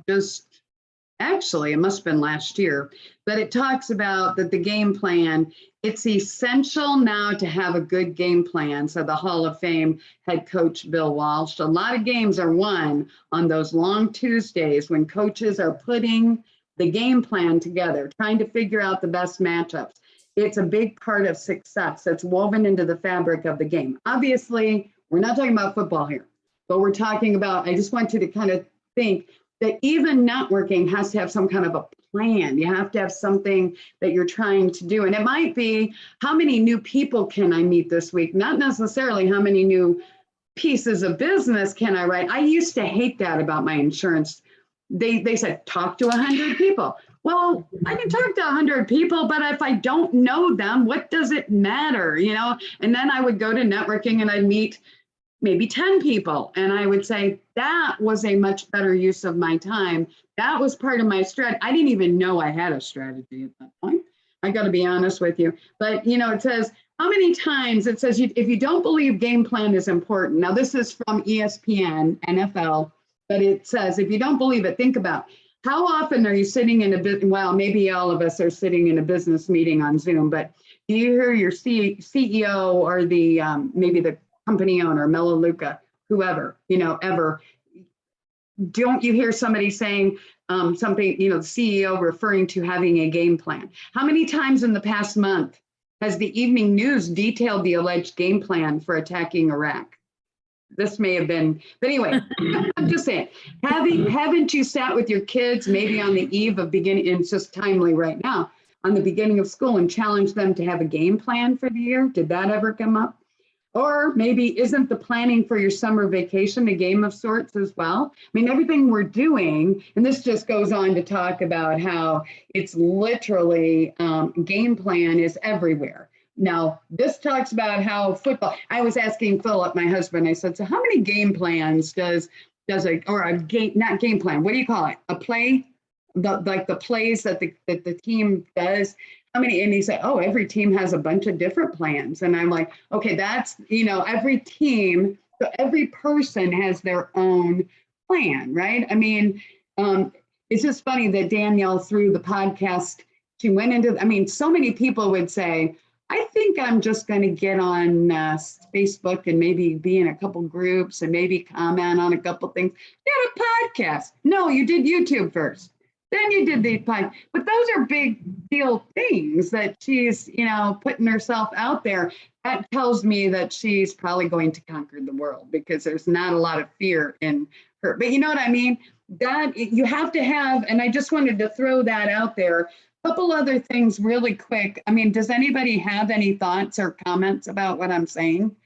actually, it must have been last year, but it talks about that the game plan, it's essential now to have a good game plan. So the Hall of Fame head coach, Bill Walsh, a lot of games are won on those long Tuesdays when coaches are putting the game plan together, trying to figure out the best matchups. It's a big part of success. It's woven into the fabric of the game. Obviously, we're not talking about football here, but we're talking about, I just want you to kind of think that even networking has to have some kind of a plan. You have to have something that you're trying to do. And it might be, how many new people can I meet this week? Not necessarily how many new pieces of business can I write. I used to hate that about my insurance. They said, talk to 100 people. Well, I can talk to 100 people, but if I don't know them, what does it matter? You know, and then I would go to networking and I'd meet maybe 10 people. And I would say, that was a much better use of my time. That was part of my strategy. I didn't even know I had a strategy at that point. I got to be honest with you. But, you know, it says, how many times it says, if you don't believe game plan is important. Now, this is from ESPN, NFL, but it says, if you don't believe it, think about how often are you sitting in well, maybe all of us are sitting in a business meeting on Zoom, but do you hear your CEO or the maybe the company owner, Melaleuca, whoever, you know, ever, don't you hear somebody saying something, you know, the CEO referring to having a game plan? How many times in the past month has the evening news detailed the alleged game plan for attacking Iraq? This may have been, but anyway, I'm just saying, haven't you sat with your kids maybe on the eve of beginning, and it's just timely right now, on the beginning of school and challenged them to have a game plan for the year? Did that ever come up? Or maybe isn't the planning for your summer vacation a game of sorts as well? I mean, everything we're doing, and this just goes on to talk about how it's literally game plan is everywhere. Now, this talks about how football, I was asking Philip, my husband, I said, so how many game plans does a game, not game plan, what do you call it? A play, like the plays that the team does. How many? And he said, oh, every team has a bunch of different plans. And I'm like, okay, that's, you know, every team, so every person has their own plan, right? I mean, it's just funny that Danielle, through the podcast, she went into, I mean, so many people would say, I think I'm just going to get on Facebook and maybe be in a couple groups and maybe comment on a couple things. You had a podcast. No, you did YouTube first. Then you did the podcast. But those are big deal things that she's, you know, putting herself out there. That tells me that she's probably going to conquer the world because there's not a lot of fear in her. But you know what I mean? That you have to have, and I just wanted to throw that out there. Couple other things really quick. I mean, does anybody have any thoughts or comments about what I'm saying?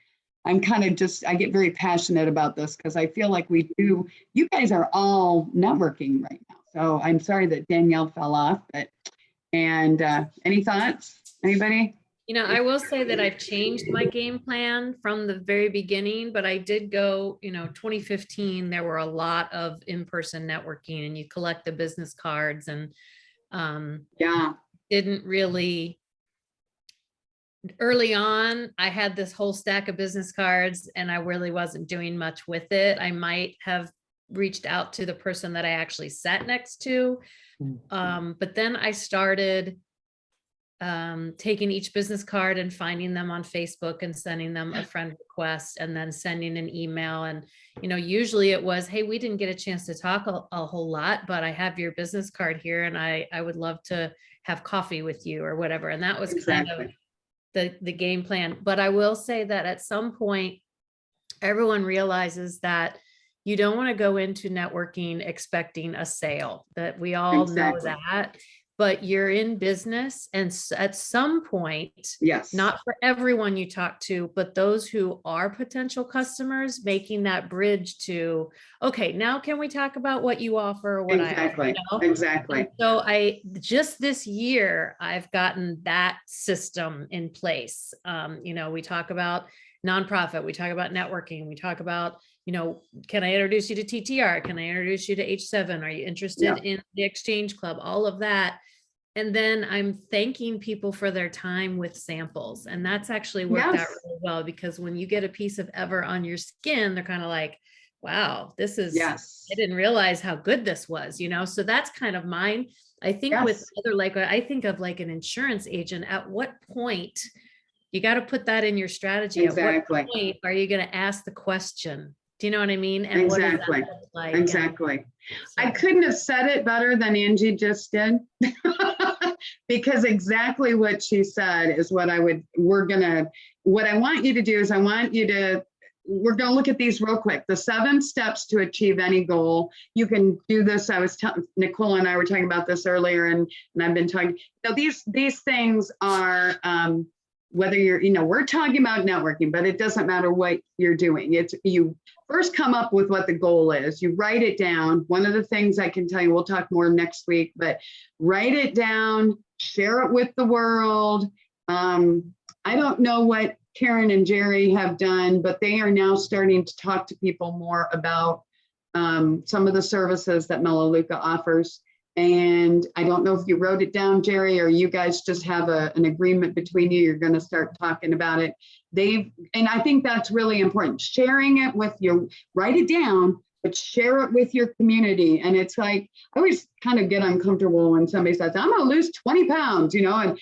I'm kind of just, I get very passionate about this because I feel like we do, you guys are all networking right now. So I'm sorry that Danielle fell off, but, and any thoughts, anybody? You know, I will say that I've changed my game plan from the very beginning, but I did go, you know, 2015, there were a lot of in-person networking and you collect the business cards and Yeah. didn't really, early on, I had this whole stack of business cards and I really wasn't doing much with it. I might have reached out to the person that I actually sat next to. But then I started taking each business card and finding them on Facebook and sending them a friend request and then sending an email. And, you know, usually it was, hey, we didn't get a chance to talk a whole lot, but I have your business card here and I would love to have coffee with you or whatever. And that was kind of the game plan. But I will say that at some point, everyone realizes that you don't want to go into networking expecting a sale, that we all know that. But you're in business and at some point, yes, not for everyone you talk to, but those who are potential customers, making that bridge to, okay, now can we talk about what you offer or what I offer? You know? Exactly. And so just this year, I've gotten that system in place. You know, we talk about nonprofit, we talk about networking, we talk about, you know, can I introduce you to TTR? Can I introduce you to H7? Are you interested in the Exchange Club? All of that. And then I'm thanking people for their time with samples. And that's actually worked out really well because when you get a piece of Ever on your skin, they're kind of like, wow, this is, I didn't realize how good this was, you know? So that's kind of mine. I think with other, like, I think of like an insurance agent, at what point you got to put that in your strategy. At what point are you going to ask the question? Do you know what I mean? And what does that Exactly. look like? And Exactly. I so- couldn't have said it better than Angie just did. Because exactly what she said is what what I want you to do is we're going to look at these real quick. The 7 steps to achieve any goal. You can do this. Nicole and I were talking about this earlier, and I've been talking. So these things are, whether you're, we're talking about networking, but it doesn't matter what you're doing. It's you first come up with what the goal is. You write it down. One of the things I can tell you, we'll talk more next week, but write it down, share it with the world. I don't know what Karen and Jerry have done, but they are now starting to talk to people more about some of the services that Melaleuca offers. And I don't know if you wrote it down, Jerry, or you guys just have an agreement between you. You're going to start talking about it. And I think that's really important. Sharing it with write it down, but share it with your community. And it's like, I always kind of get uncomfortable when somebody says, I'm going to lose 20 pounds, and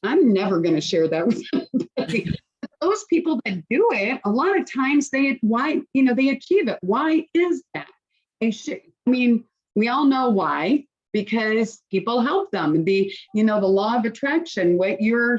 I'm never going to share that with anybody. Those people that do it, a lot of times they achieve it. Why is that? We all know why, because people help them. The law of attraction, I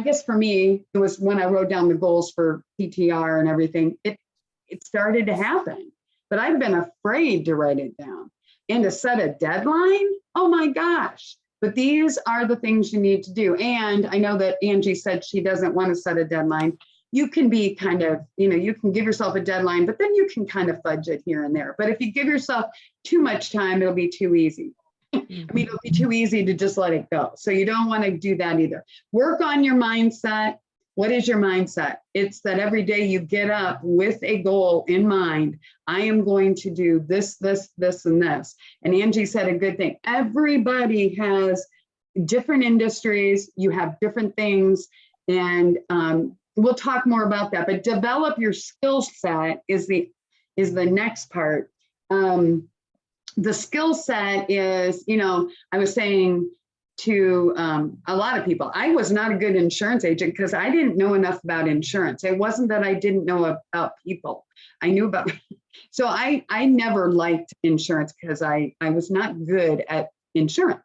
guess for me, it was when I wrote down the goals for PTR and everything, it started to happen, but I've been afraid to write it down and to set a deadline. Oh my gosh. But these are the things you need to do. And I know that Angie said she doesn't want to set a deadline. You can be kind of, you can give yourself a deadline, but then you can kind of fudge it here and there. But if you give yourself too much time, it'll be too easy. It'll be too easy to just let it go. So you don't want to do that either. Work on your mindset. What is your mindset? It's that every day you get up with a goal in mind. I am going to do this, this, this, and this. And Angie said a good thing. Everybody has different industries. You have different things. And we'll talk more about that. But develop your skill set is the next part. The skill set is, I was saying to a lot of people, I was not a good insurance agent because I didn't know enough about insurance. It wasn't that I didn't know about people. I knew about, so I never liked insurance because I was not good at insurance.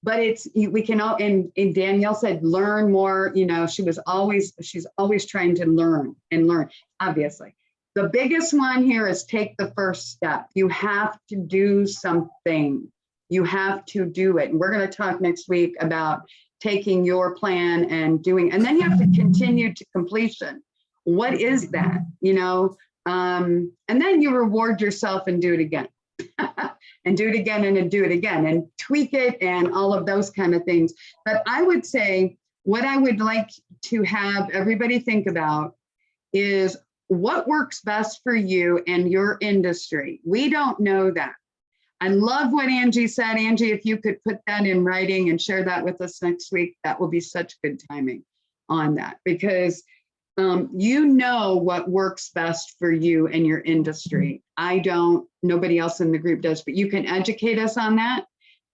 But we can all, and Danielle said, learn more. She's always trying to learn and learn, obviously. The biggest one here is take the first step. You have to do something. You have to do it. And we're going to talk next week about taking your plan and doing, and then you have to continue to completion. What is that? And then you reward yourself and do it again. And do it again and do it again and tweak it and all of those kind of things. But I would say what I would like to have everybody think about is what works best for you and your industry. We don't know that. I love what Angie said. Angie, if you could put that in writing and share that with us next week, that will be such good timing on that, because what works best for you and your industry. I don't, nobody else in the group does, but you can educate us on that.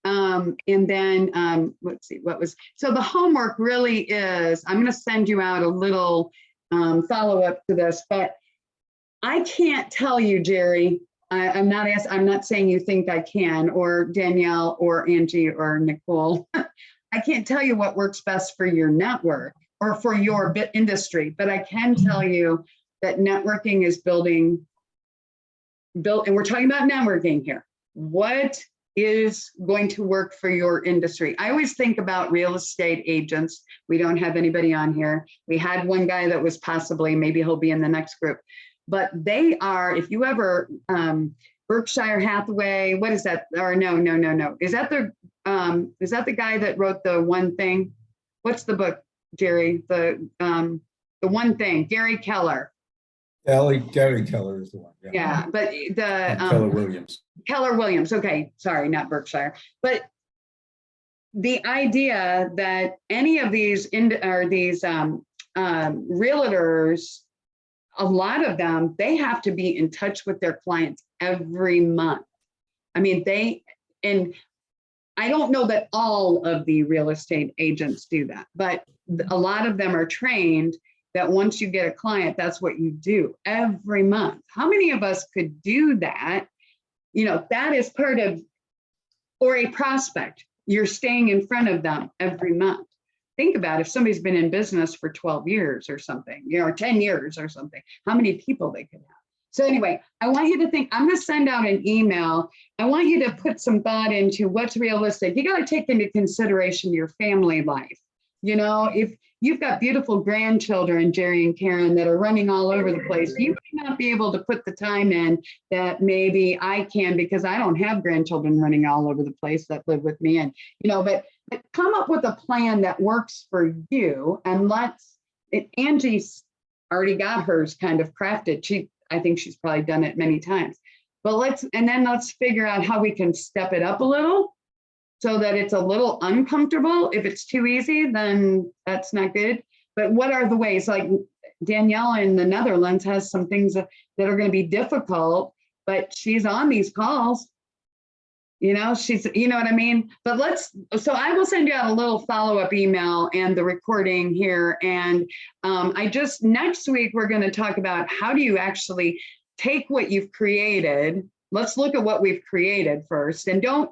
And then let's see, so the homework really is, I'm going to send you out a little follow-up to this, but I can't tell you, Jerry, I'm not saying you think I can, or Danielle or Angie or Nicole. I can't tell you what works best for your network or for your industry, but I can tell you that networking is built, and we're talking about networking here. What is going to work for your industry? I always think about real estate agents. We don't have anybody on here. We had one guy that was maybe he'll be in the next group. But they are, if you ever, Berkshire Hathaway, what is that? Or no. Is that the guy that wrote The One Thing? What's the book, Jerry? The One Thing, Gary Keller. Gary Keller is the one. Yeah, but Keller Williams. Keller Williams. Okay, sorry, not Berkshire. But the idea that any of these realtors, a lot of them, they have to be in touch with their clients every month. And I don't know that all of the real estate agents do that, but a lot of them are trained that once you get a client, that's what you do every month. How many of us could do that? You know, that is part of, or a prospect, you're staying in front of them every month. Think about if somebody's been in business for 12 years or something, you know, or 10 years or something, how many people they could have. So anyway, I want you to think, I'm going to send out an email. I want you to put some thought into what's realistic. You got to take into consideration your family life. You know, if you've got beautiful grandchildren, Jerry and Karen, that are running all over the place, you may not be able to put the time in that maybe I can, because I don't have grandchildren running all over the place that live with me. And, you know, but come up with a plan that works for you. And Angie's already got hers kind of crafted. I think she's probably done it many times, but let's figure out how we can step it up a little so that it's a little uncomfortable. If it's too easy, then that's not good. But what are the ways? Like Danielle in the Netherlands has some things that are going to be difficult, but she's on these calls. You know, you know what I mean? But so I will send you out a little follow-up email and the recording here. And next week, we're going to talk about how do you actually take what you've created. Let's look at what we've created first, and don't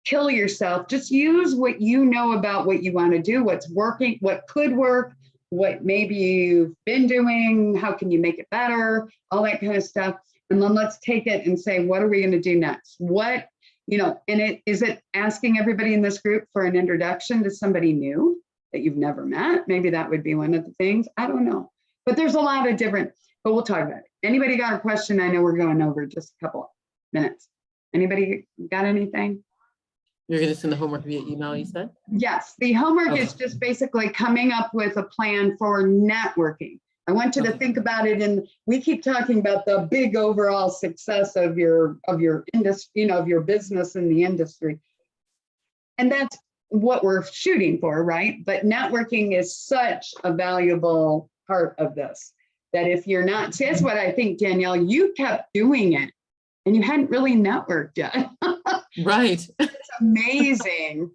kill yourself. Just use what you know about what you want to do, what's working, what could work, what maybe you've been doing, how can you make it better, all that kind of stuff. And then let's take it and say, what are we going to do next? You know, and is it asking everybody in this group for an introduction to somebody new that you've never met? Maybe that would be one of the things. I don't know. But there's a lot of different, but we'll talk about it. Anybody got a question? I know we're going over just a couple of minutes. Anybody got anything? You're going to send the homework via email, you said? Yes, the homework Okay. is just basically coming up with a plan for networking. I want you to Okay. think about it, and we keep talking about the big overall success of your industry, you know, of your business in the industry. And that's what we're shooting for, right? But networking is such a valuable part of this that if you're not, see, that's what I think, Danielle, you kept doing it and you hadn't really networked yet. Right. It's amazing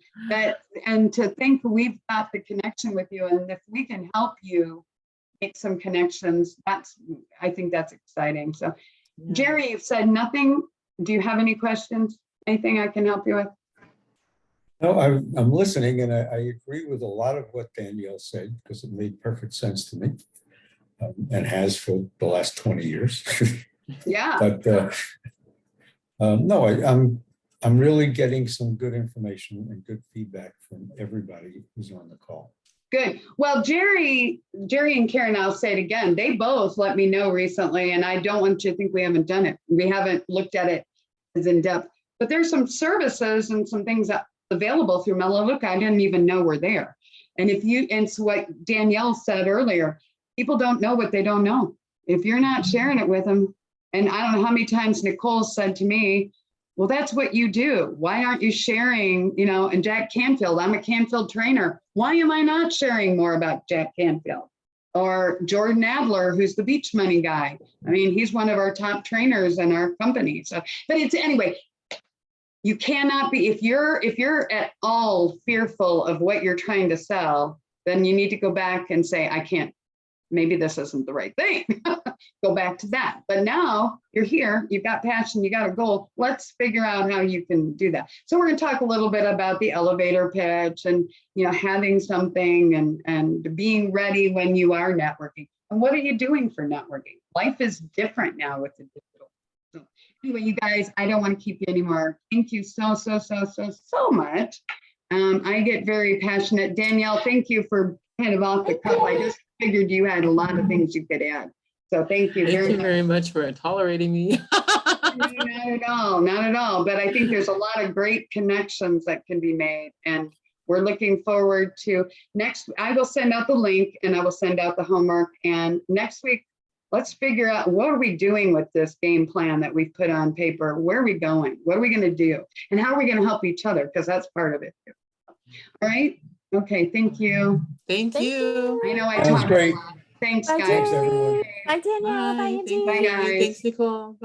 and to think we've got the connection with you, and if we can help you make some connections, I think that's exciting. So Yeah. Jerry, you've said nothing. Do you have any questions? Anything I can help you with? No, I'm listening, and I agree with a lot of what Danielle said, because it made perfect sense to me, and has for the last 20 years. Yeah. But no, I'm really getting some good information and good feedback from everybody who's on the call. Good. Well, Jerry and Karen, I'll say it again, they both let me know recently, and I don't want you to think we haven't done it. We haven't looked at it as in depth, but there's some services and some things that available through Melaleuca I didn't even know were there. And so what Danielle said earlier, people don't know what they don't know. If you're not sharing it with them, and I don't know how many times Nicole said to me, well, that's what you do. Why aren't you sharing, you know, and Jack Canfield, I'm a Canfield trainer. Why am I not sharing more about Jack Canfield? Or Jordan Adler, who's the Beach Money guy. I mean, he's one of our top trainers in our company. So, but it's anyway, you cannot be, if you're at all fearful of what you're trying to sell, then you need to go back and say, I can't, maybe this isn't the right thing. Go back to that. But now you're here, you've got passion, you got a goal. Let's figure out how you can do that. So we're going to talk a little bit about the elevator pitch and, you know, having something and being ready when you are networking. And what are you doing for networking? Life is different now with the digital. So anyway, you guys, I don't want to keep you anymore. Thank you so much. I get very passionate. Danielle, thank you for kind of off the cuff. I just figured you had a lot of things you could add. So thank you Thank you very much for tolerating me. Not at all. But I think there's a lot of great connections that can be made. And we're looking forward to next. I will send out the link and I will send out the homework. And next week, let's figure out what are we doing with this game plan that we've put on paper? Where are we going? What are we going to do? And how are we going to help each other? Because that's part of it too. All right. Okay. Thank you. Thank Thank you. I know I Sounds talked great. a lot. Thanks, Bye, guys. Thanks, everyone. Bye, Danielle. Bye, Bye. Angie. Thank Bye, you. guys. Thanks, Nicole.